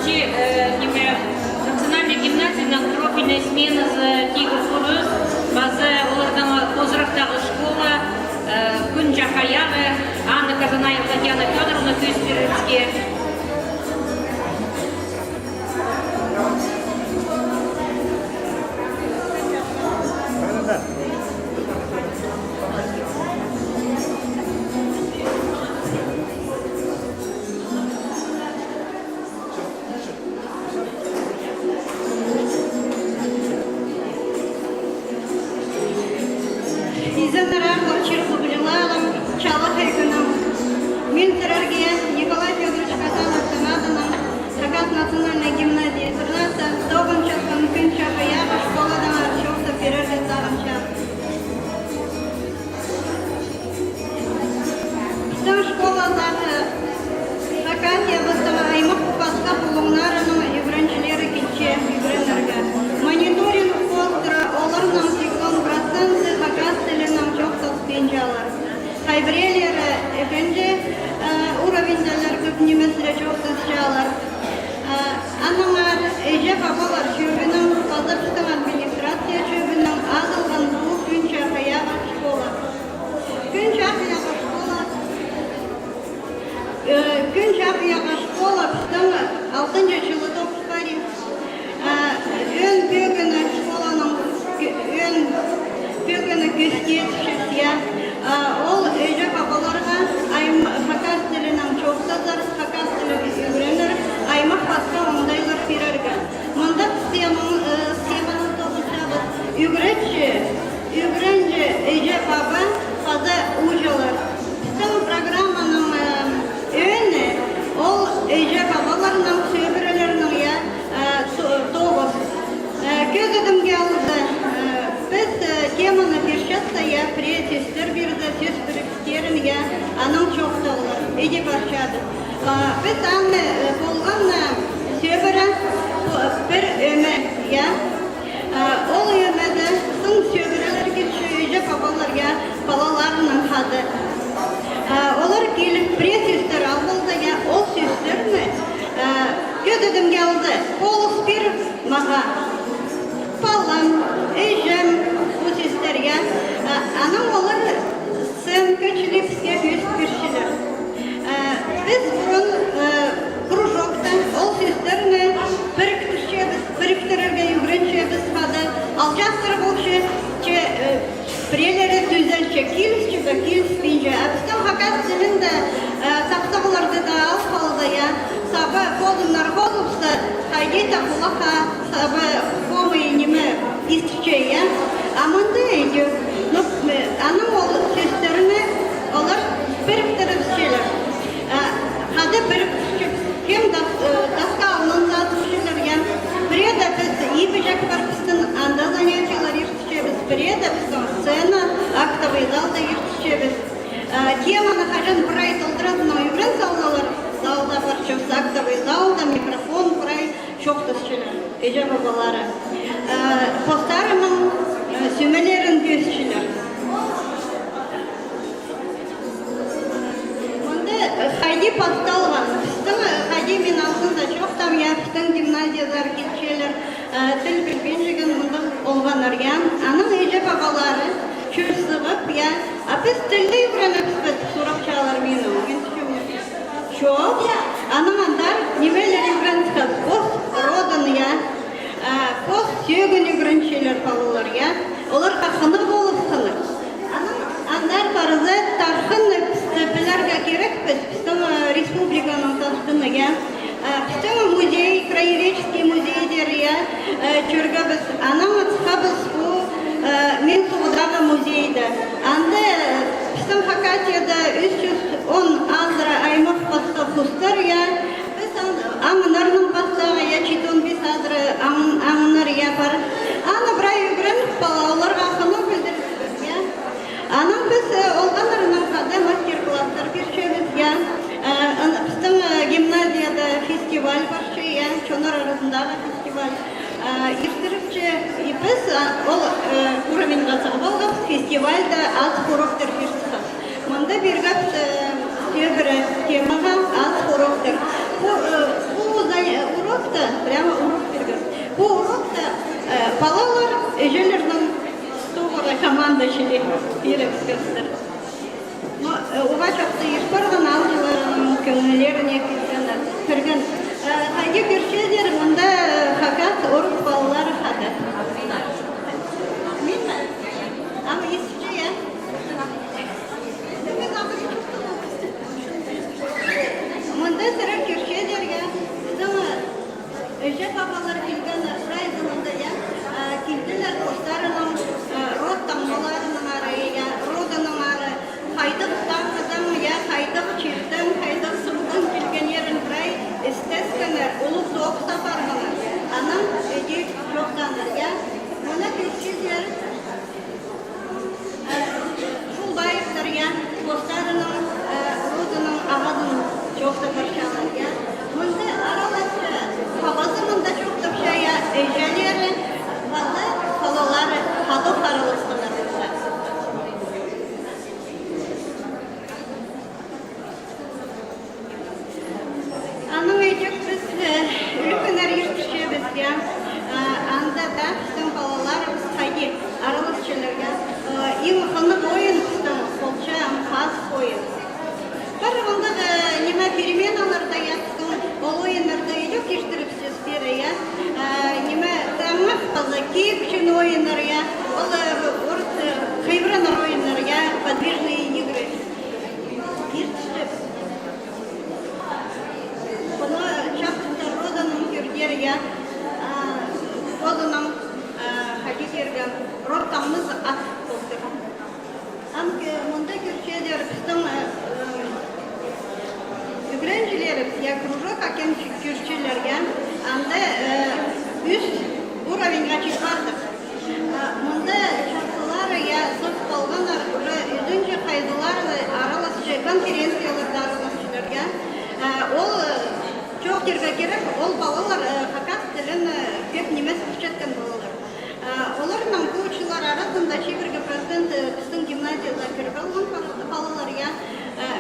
Вообще, национальная гимназия профильная смена за Тигр Курус, база олардан Козырактагы школа, Күн Жахаягы, Анна Казанаева, Татьяна Федоровна, Кюспирецкие. Николай Федорович Касанов, Санатаном, Сакат национальной гимназии Турнаса, Добан Часкан Күнча Хаяга, школа Дама Чоса Пирерги Саганча. Там школа Заха, Сакат я бастава Аймак Паска Пулунарана и Вранчлеры Киче и Бренерга. Мониторинг постра, оларнам 80% Сакат Селенам Чоса Спинджалар. Хайбрелері efendi уровеньдалар көп немесілі жоқсыз жалар. Аныңар әже бабалар шөбінің, қазірстің администрация шөбінің азылған бұл күн шақияға школа. Күн шақияға школа біздің 6-шы жылы тоқыстары. Өн бөгіні школаның өн бөгіні көстетшіс, ол өйже бабаларға факас тілінің çoğsaдар, факас тілі үйренер, аймақ басқа оңдайлар берерге. Мұнда схеманы тоғышабыз. Үйгіренші өйже баба қаза ұжалар. Біздің программаның өні ол өйже бабаларының сөйбірелерінің тоғыз. Көз өдімге алды. Biz temаны бершатса, приятельстер берді, сөз біріктерін, аның çoğдалар, өйде баршады. Біз аңы болған сөбірі бір өмі, ол өмеді сұң сөбірілер келші өйде бабалар, балаларының қады. Олар келіп приятельстер алды, ол сөздеріні көз өдімге алды, қолыс бір маға. Балам, өйжем, өсестерге, аның олар сын көчіліпске өз көршілер. Біз бұрын кружоктан ол сөздеріні біріктірерге үйгіреншебіз қады. Ал жастыр болшы, бірелері түзелші, келіс бейінше. Әбістің хақас тілінде тақтағыларды да ал қалды, сабы қолымдар қолыпсы, қайдей тақылақа, сабы қолы неме истіче, аманды өйде. Аның ол сөздеріні олар біріктіріпшелер. Қады біріктіріп, кем таска алын затышылар, біреда біз ебежек бар біздің анда занятиялар ертішебіз, біреда біздің сцена, актовый залда ертішебіз. Теманы қажан бір ай толдыратын ойырын залда баршыбыз, актовый залда, микрофон бір ай шоқтысшылар, өже бабалары. Постарымын сөмелерін көзшілер. Қайди пасталған, біздің қайди мен алтында жоқтам, біздің гимназиялар кетшелер, тіл білбен жеген мұндық олғанар, аның өже бабалары чөрсігіп, біз тілді үйреніпсіз сұрақшалар мені, жоқ, аның андар немелер үйреніпсіз, пост родын, пост сүйегін үйреншелер балалар, олар қақыны болып қылыр. Андар барызы тархын білерге керекпіз, біздің республиканың тархыны, біздің музей, краеведческий музейдер, жүргі біз, аның ұтқа біз мен тұғыдағы музейді. Анды біздің Хакатияда 310 азыра аймақ басқа құстар, біз аңынарының бастағы, 15 азыра аңынар бар. Аны бірай үйгірініп бала, оларға қыны білдіріп. Аның біз олғанырының қады мастер-класстар бершеміз, біздің гимназияда фестиваль баршы, чонар арасындағы фестиваль. Ертіріпші, біз ол уровеньға сағылғыз фестивальда аз хуроктар бершіқыз. Мұнда бергіп сөбірі темаға аз хуроктар. Бұл урокта, прямо урок берген. Bu urokta balalar ejelerden doğru komandacılığı yapıyorlar. Oğa çok da yırtlardan alcıların kömürlerine gittiler. Kırgın. Haydi bir şey derim, onda fakat urok balaları hakat. Amin mi? Ama İsviçre ya. Onda sıra Kürşehir'de ya. Ama Öce babalar kilganlar Frayzan'da ya. Kildiler dostlarının rot damlalarının araya, rodanın araya. Haydık tanrıdan ya, haydık çirden, haydık sıvıdan kilgen yerin Fray isteskener, olup doğuk saparmalar. Anam öce çoktanlar ya. Ona Kürşehir şul bayıktır ya. Dostlarının rodanın ağadını çok da parçalar ya. Bunda aralıkta havasının da çok da şey ya. Eceleri, falaları, halı aralıklar. Anam ecek biz ülkeler yırtışıyoruz ya. Anda da bizim falalarımız haydi aralıkçılar ya. İyi hanım oyun kısım, kolça, faz oyun. Bir onda nime переменаларда яттым, ол ойынlarda yok iştiripsiz biri ya. Nime tamam казаки için oyunlar ya. Ол hayvanlar oyunlar ya, подвижные игры. Yırtışıp. Bunu çapta rodanın kürger ya. Rodanın hakikirgen rotamız at oldu. Amke munda kürçeder bizim öğrencilerim ya кружок aken kürçülerge anda üst уровеньга çıkardık. Munda şartlar ya sırf kalganlar üzünce kaydılar aralıkçı konferansiyalarda aralıkçılarga. Ol çok yerge gerek, ol balalar hakat dilin pek nimes küçetken balalar. Оларның коучлар арасында 1% біздің гимназияда кіріп алған балалар я.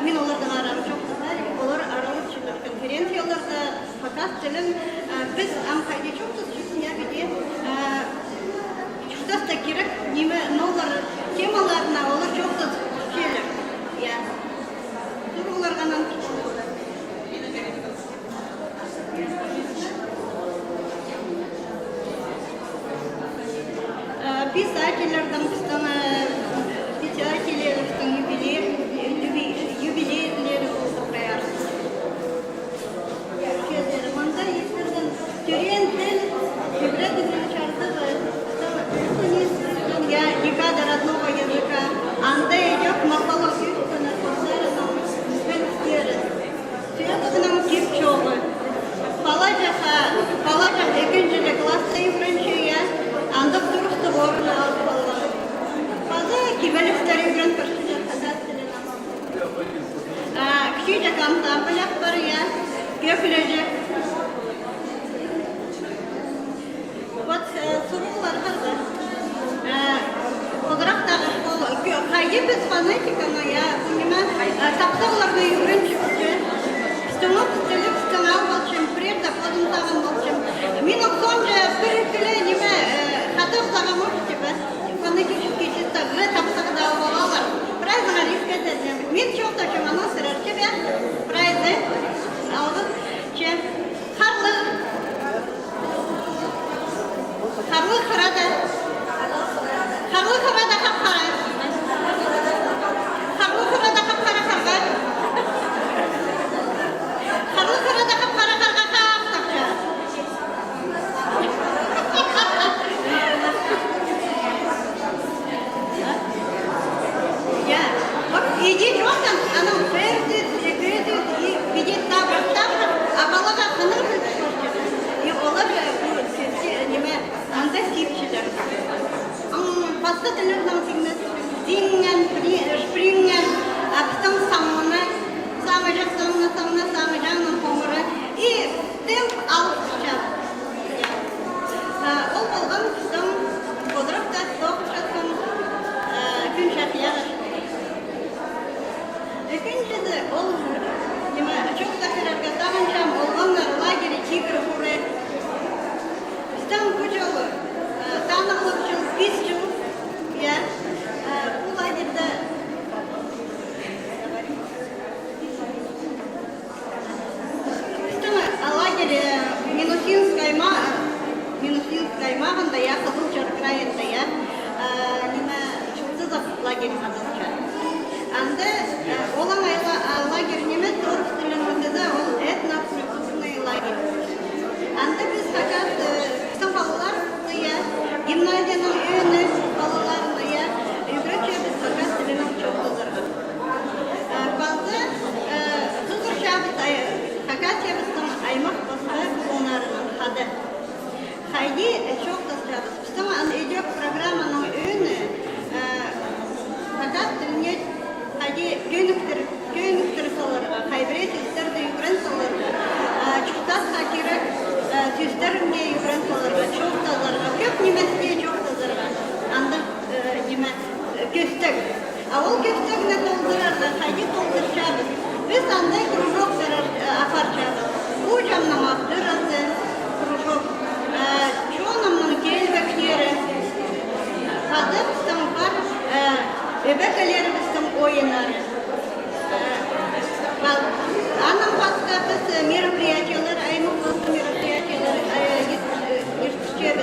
Мен олардың арам жоқ қыздар. Олар аралықшылар конференцияларда факат тілін біз амқайда жоқ тұтшысын я биде шутас та керек неме новар темаларына олар жоқ тұтшылар. Тұр оларғанан писательlerden біздің писательlerдің юбилейлері болды қаяр. Манда естерден түрен тіл үбірәдігін чардығы я декада родного языка. Анда идет мақалақ үстіні курсарының үстері. Сөйтінің кепчоғы. Палажақ екіншілі класста евренші я. Андық дұрысты орны алып алған. База кебеліктер үйрен көрсетер қазақ тілін амал. Кішейчек ансамблях бар я, көпілежек. Вот сұрулар қарды. Қодырақтағы школа. Қайы біз фонетиканы я, тақсағыларды үйрен жүкті. Стымық тілік стымал болчым, прерді подым тағын болчым. Мен оқсон же бір үкілі неме Хатов сага можете ба? Фонетический чисто в тапсага да овалар. Прайзы галиска дедем. Мен чокта чем ана сырар тебе. Прайзы. Алды. Че? Харлы. Харлы храда. Харлы храда хапхара. Харлы храда хапхара харга. Харлы храда хапхара харга хапхара. Иди жоқтан, анау берді, бидет табыр, а балаға қыныр білді көрді. Олар неме, анда сипшілер. Басты тілердің сигнет, зинген, шпринген, біздің самыны, самы жақтыңына, самы жағының қоңыры. И темп алып шығады. Ол болған біздің қодырықта соғып жатқан күн шақияға шығады. Екіншісі, ол çok da herhalde daha önce olganlar лагері тигр құры Üstten bu yolu, tanımlı bu yıl 5 yıl, ya, bu лагерьde лагерь Минусинск аймағында, я, Қызылжар крайында, я, Чултызов лагерь аталча. Анда олан лагерь неме торг тілімізді, ол этнокультурный лагерь. Анда біз фақат кісім балалар, гимназияның үйіні балаларына, үйгірече біз фақат тілінің чоқтызырға. Bazı Kızılşabız Hakasiyabızın aymaq basığı kullanarının hadı. Haydi çok kızcağız. Bizim edep programının önü fakat dilini haydi göynüktür salarga, haybret üsterde yükren salarga, çıktas hakirek süsterinde yükren salarga, çok tazarga, köp nimesiye çok tazarga. Anda nime köstek. Avul köstekne toldurarga, haydi tolduracağız. Biz anda krужок aparacağız. Bu camlamak dırası krужок. Çoğunun gelbekleri, kadı bizim var, bebeklerimizin oyunları. Anam başka biz meropриятиялар, aymak başka meropриятиялар yetişeceğiz.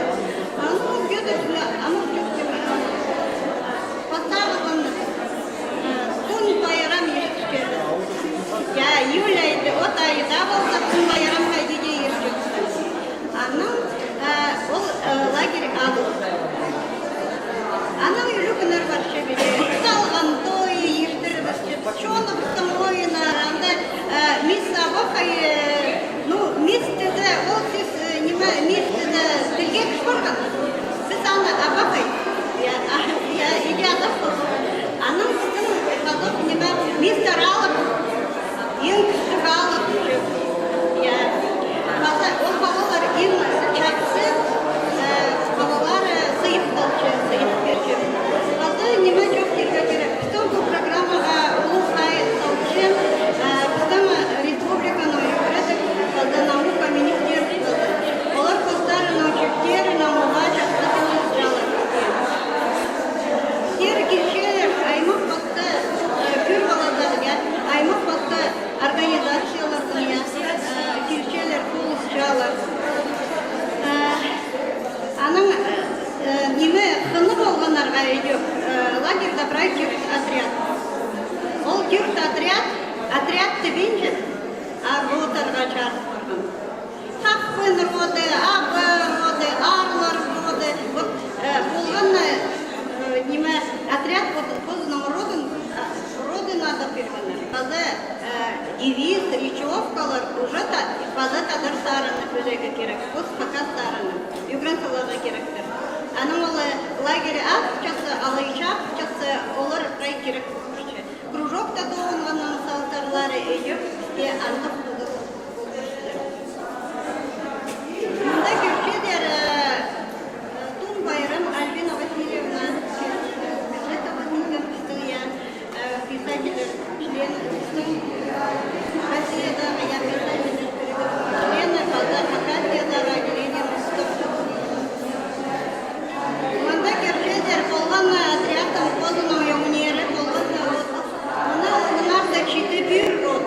Onun gözüyle ama поставлен Тун bayram yetişeceğiz. Ya июль ayında, o ayda olsa Tun bayram haydiye yetişeceğiz. Anam ол лагерь алды. Анау үлікінер бар шебеде. Салған тойы, ертіріміз жетіп, чонықтың ойынар, анда мис абақай, мис деді, ол сіз неме, мис деді, тілге кішқорған. Біз аны абақай, иде адап қылды. Аның біздің қазақ неме, мистер алып, ең күшік алып жүр. Ол балалар ең чатсы, балалар сыйып қалшы, сыйып берші. Қазы неме жоқ дерге керек. Біздің бұл программаға ұлы сайын салшы, біздің республиканы өкіредік, қазы наука министерді. Олар көздері научектері, науға жақсы тіліз жалыр. Сер келшелер аймақ басты көр баладарға, аймақ басты организациялардың келшелер қолыс жалыр. Аның неме қыны болғанарға өйдеп, лагерьда брай тюрт отряд. Ол тюрт отряд тебенже, роотарға чарып барған. Хақпын роды, абы роды, арлар роды. Болған неме отряд поздың родын адап бергенler. Қазы девиз, речевкалар уже база тадар сарыны көзеге керек. Бұл факат сарыны. Югрен салаға керектер. Аның олы лагері ақчасы, алайша ақчасы олар рай керек болмышчы. Кружокта тоғынғанның салтарлары өйіп, андық бұлды болмышты. Мұнда көршедер Тун байрам Альбина Васильевна писатель, член Россиядағы писатель, члены Хакасиядағы отделение Московского. Онда кершедер болған отрядтың қозының өнері болған роты. Мұнарда 4 рот.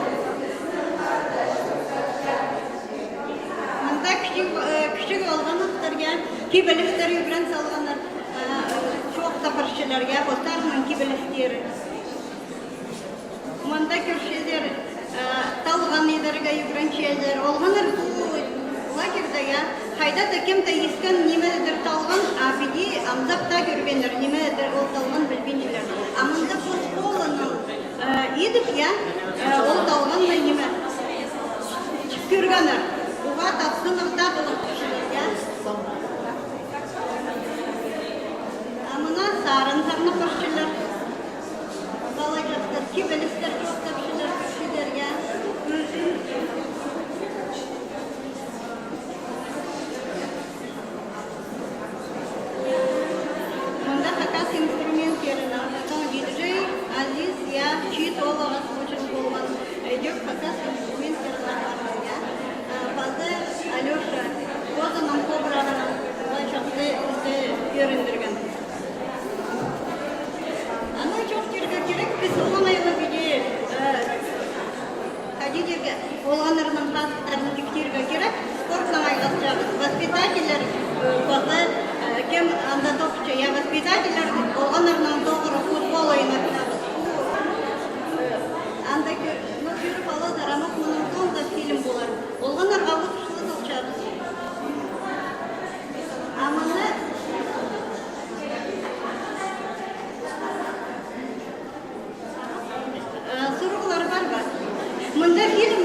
Мұнда кішік олған ұқтырға, кебелістер үгрен салғаныр, çok тапыршыларға, қостарының кебелістері. Манда көршелер талған едерге югранчелер. Олғаныр лагерьда қайда да кем-то ескен немедер талған, абиди амзапта көргенер, немедер ол талған білбеншілер. Амында бұл қолының едіп, ол талған да неме көргенер. Оға тапсынықта болып көршелер. Амына сарын тарны көршелер. Балажастар, кебелістер жоқ тапшылар көршелерге. Мұнда хакас инструменттерін артықтан диджей, Азиз, чит олағас өчін болған өйдек хакас инструменттерін артықтан. Базы Алеша, Козының кобрағын Biz olanayla biri Kadidерге olğanlarının hasıklarını diktirge gerek sportla aylaşacağız. Воспитательler bazı kim anda topçu ya воспитательler olğanlarının doğru futbol oynatır. Anda görüp alırlar ama bunun sonunda film bular. Olğanlar alıp şunu topçarız. Ama ne? Sorular var. Mında film